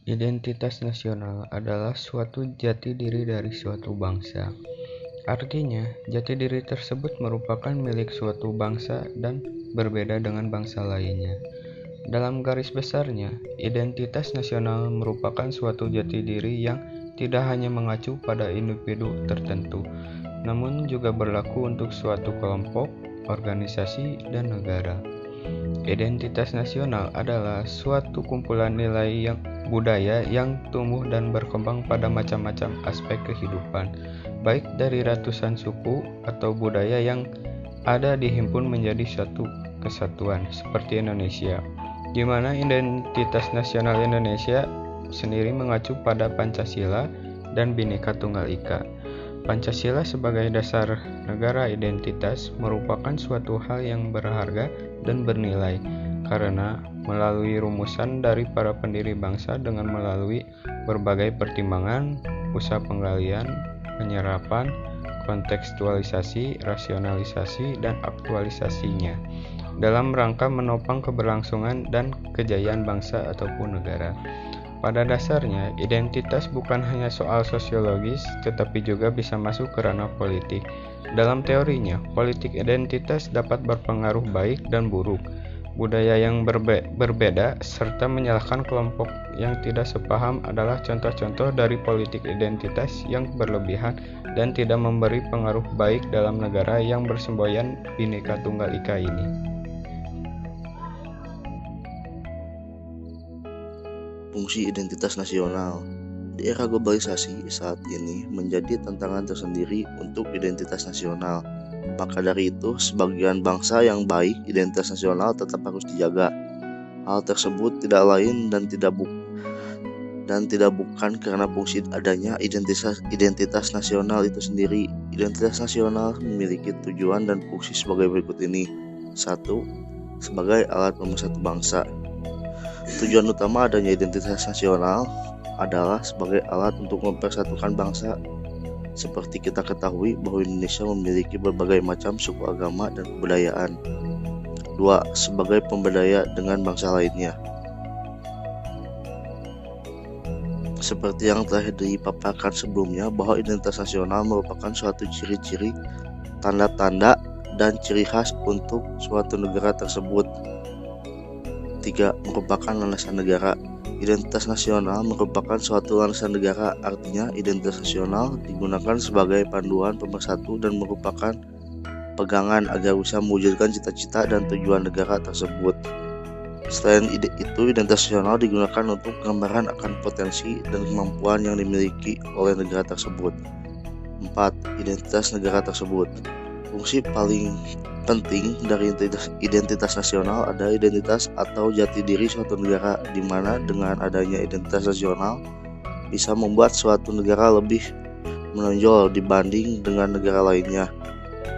Identitas nasional adalah suatu jati diri dari suatu bangsa. Artinya, jati diri tersebut merupakan milik suatu bangsa dan berbeda dengan bangsa lainnya. Dalam garis besarnya, identitas nasional merupakan suatu jati diri yang tidak hanya mengacu pada individu tertentu, namun juga berlaku untuk suatu kelompok, organisasi, dan negara. Identitas nasional adalah suatu kumpulan nilai budaya yang tumbuh dan berkembang pada macam-macam aspek kehidupan, baik dari ratusan suku atau budaya yang ada dihimpun menjadi satu kesatuan, seperti Indonesia, di mana identitas nasional Indonesia sendiri mengacu pada Pancasila dan Bhinneka Tunggal Ika. Pancasila sebagai dasar negara identitas merupakan suatu hal yang berharga dan bernilai, karena melalui rumusan dari para pendiri bangsa dengan melalui berbagai pertimbangan, usaha penggalian, penyerapan, kontekstualisasi, rasionalisasi, dan aktualisasinya, dalam rangka menopang keberlangsungan dan kejayaan bangsa ataupun negara. Pada dasarnya, identitas bukan hanya soal sosiologis, tetapi juga bisa masuk ke ranah politik. Dalam teorinya, politik identitas dapat berpengaruh baik dan buruk. Budaya yang berbeda serta menyalahkan kelompok yang tidak sepaham adalah contoh-contoh dari politik identitas yang berlebihan dan tidak memberi pengaruh baik dalam negara yang bersemboyan Bhinneka Tunggal Ika ini. Fungsi identitas nasional. Di era globalisasi saat ini menjadi tantangan tersendiri untuk identitas nasional. Maka dari itu, sebagian bangsa yang baik, identitas nasional tetap harus dijaga. Hal tersebut tidak lain dan tidak bukan karena fungsi adanya identitas nasional itu sendiri. Identitas nasional memiliki tujuan dan fungsi sebagai berikut ini. 1. Sebagai alat pemersatu bangsa. Tujuan utama adanya identitas nasional adalah sebagai alat untuk mempersatukan bangsa. Seperti kita ketahui bahwa Indonesia memiliki berbagai macam suku, agama, dan kebudayaan. 2. Sebagai pemberdaya dengan bangsa lainnya. Seperti yang telah dipaparkan sebelumnya, bahwa identitas nasional merupakan suatu ciri-ciri, tanda-tanda, dan ciri khas untuk suatu negara tersebut. 3. Merupakan landasan negara. Identitas nasional merupakan suatu landasan negara, artinya identitas nasional digunakan sebagai panduan pemersatu dan merupakan pegangan agar bisa mewujudkan cita-cita dan tujuan negara tersebut. Selain itu, identitas nasional digunakan untuk gambaran akan potensi dan kemampuan yang dimiliki oleh negara tersebut. 4. Identitas negara tersebut. Fungsi paling penting dari identitas nasional adalah identitas atau jati diri suatu negara, di mana dengan adanya identitas nasional bisa membuat suatu negara lebih menonjol dibanding dengan negara lainnya.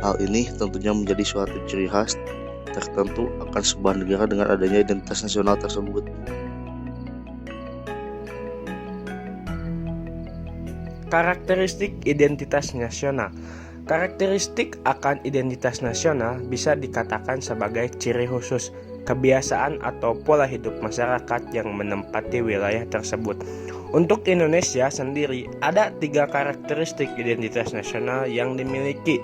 Hal ini tentunya menjadi suatu ciri khas tertentu akan sebuah negara dengan adanya identitas nasional tersebut. Karakteristik identitas nasional. Karakteristik akan identitas nasional bisa dikatakan sebagai ciri khusus, kebiasaan atau pola hidup masyarakat yang menempati wilayah tersebut. Untuk Indonesia sendiri, ada 3 karakteristik identitas nasional yang dimiliki,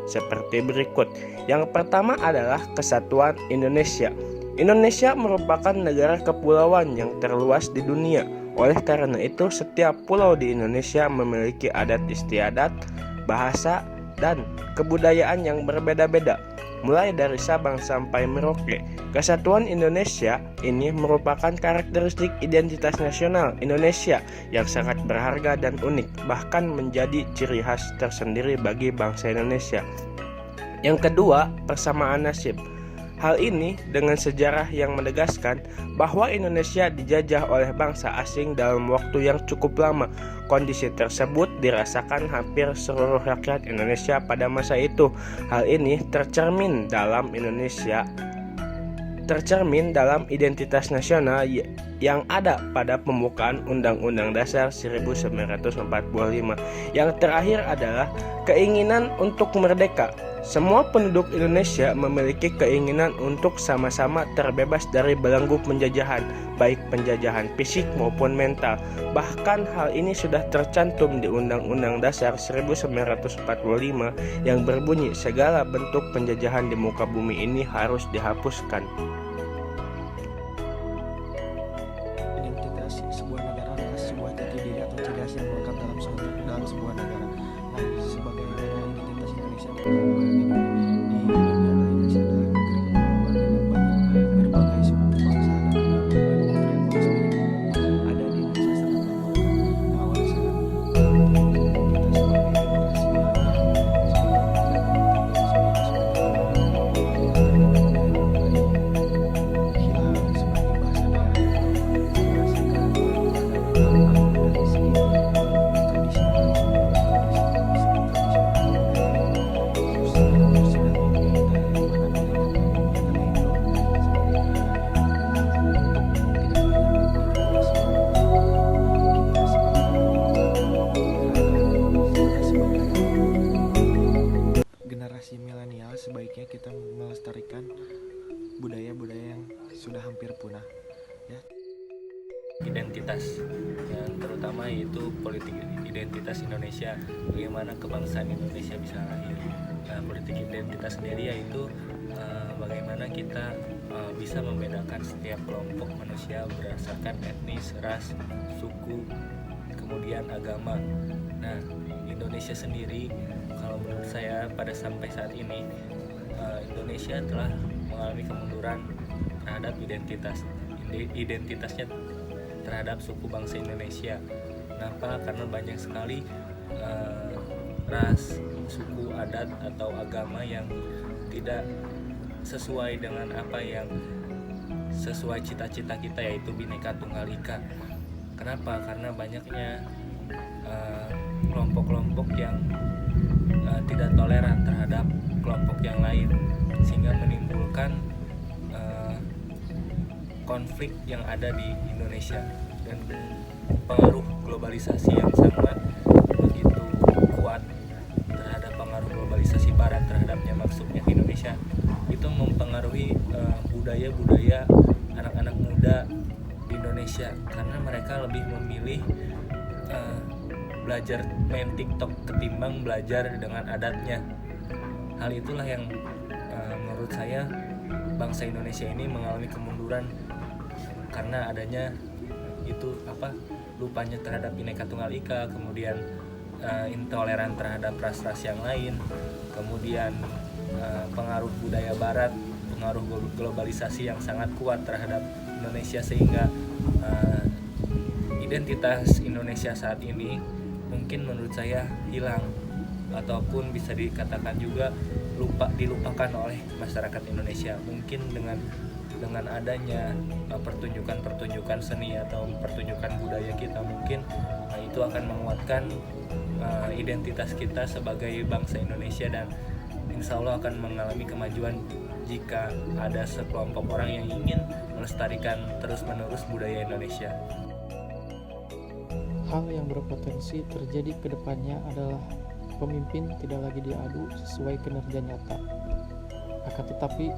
seperti berikut. Yang pertama adalah kesatuan Indonesia. Indonesia merupakan negara kepulauan yang terluas di dunia. Oleh karena itu, setiap pulau di Indonesia memiliki adat istiadat, bahasa, dan kebudayaan yang berbeda-beda, mulai dari Sabang sampai Merauke. Kesatuan Indonesia ini merupakan karakteristik identitas nasional Indonesia yang sangat berharga dan unik, bahkan menjadi ciri khas tersendiri bagi bangsa Indonesia. Yang kedua, persamaan nasib. Hal ini dengan sejarah yang menegaskan bahwa Indonesia dijajah oleh bangsa asing dalam waktu yang cukup lama. Kondisi tersebut dirasakan hampir seluruh rakyat Indonesia pada masa itu. Hal ini tercermin dalam identitas nasional yang ada pada pembukaan Undang-Undang Dasar 1945. Yang terakhir adalah keinginan untuk merdeka. Semua penduduk Indonesia memiliki keinginan untuk sama-sama terbebas dari belenggu penjajahan, baik penjajahan fisik maupun mental. Bahkan hal ini sudah tercantum di Undang-Undang Dasar 1945 yang berbunyi segala bentuk penjajahan di muka bumi ini harus dihapuskan. Identitas sebuah negara adalah sebuah jati diri atau ciri khas yang melekat dalam sebuah negara. Nah, sebagai negara identitas Indonesia di negara Indonesia adalah negeri dengan berbagai suku bangsa dan budaya ada di Indonesia sangat lama. Awal saat kita sebagai generasi milenial, sebaiknya kita melestarikan budaya-budaya yang sudah hampir punah. Ya. Identitas yang terutama yaitu politik identitas Indonesia, bagaimana kebangsaan Indonesia bisa lahir. Politik identitas sendiri yaitu bagaimana kita bisa membedakan setiap kelompok manusia berdasarkan etnis, ras, suku, kemudian agama. Nah, Indonesia sendiri kalau menurut saya pada sampai saat ini Indonesia telah mengalami kemunduran terhadap identitasnya terhadap suku bangsa Indonesia. Kenapa? Karena banyak sekali ras, suku, adat atau agama yang tidak sesuai dengan apa yang sesuai cita-cita kita, yaitu Bhinneka Tunggal Ika. Kenapa? Karena banyaknya kelompok-kelompok yang tidak toleran terhadap kelompok yang lain, sehingga menimbulkan konflik yang ada di Indonesia dan pengaruh globalisasi yang sangat begitu kuat terhadap pengaruh globalisasi barat terhadapnya masuknya ke Indonesia. Itu mempengaruhi budaya-budaya anak-anak muda di Indonesia, karena mereka lebih memilih belajar main TikTok ketimbang belajar dengan adatnya. Hal itulah yang menurut saya bangsa Indonesia ini mengalami kemunduran karena adanya itu lupanya terhadap Bhinneka Tunggal Ika, kemudian intoleran terhadap ras-ras yang lain, kemudian pengaruh budaya barat, pengaruh globalisasi yang sangat kuat terhadap Indonesia, sehingga identitas Indonesia saat ini mungkin menurut saya hilang, ataupun bisa dikatakan juga dilupakan oleh masyarakat Indonesia. Mungkin dengan adanya pertunjukan seni atau pertunjukan budaya kita, mungkin itu akan menguatkan identitas kita sebagai bangsa Indonesia, dan insya Allah akan mengalami kemajuan jika ada sekelompok orang yang ingin melestarikan terus-menerus budaya Indonesia. Hal yang berpotensi terjadi ke depannya adalah pemimpin tidak lagi diadu sesuai kinerja nyata. Akan tetapi,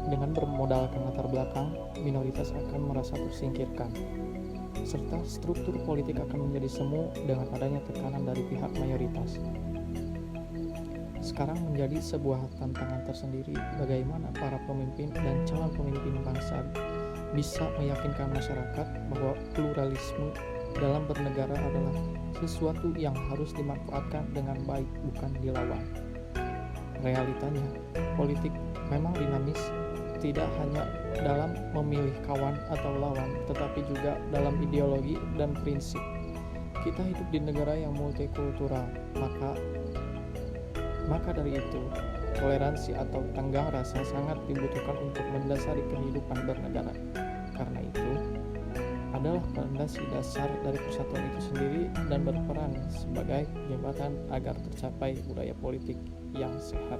dengan bermodalkan latar belakang, minoritas akan merasa tersingkirkan, serta struktur politik akan menjadi semu dengan adanya tekanan dari pihak mayoritas. Sekarang menjadi sebuah tantangan tersendiri bagaimana para pemimpin dan calon pemimpin bangsa bisa meyakinkan masyarakat bahwa pluralisme dalam bernegara adalah sesuatu yang harus dimanfaatkan dengan baik, bukan dilawan. Realitanya, politik memang dinamis, tidak hanya dalam memilih kawan atau lawan, tetapi juga dalam ideologi dan prinsip. Kita hidup di negara yang multikultural, maka dari itu, toleransi atau tenggang rasa sangat dibutuhkan untuk mendasari kehidupan bernegara. Karena itu, adalah fondasi dasar dari persatuan itu sendiri dan berperan sebagai jembatan agar tercapai budaya politik yang sehat.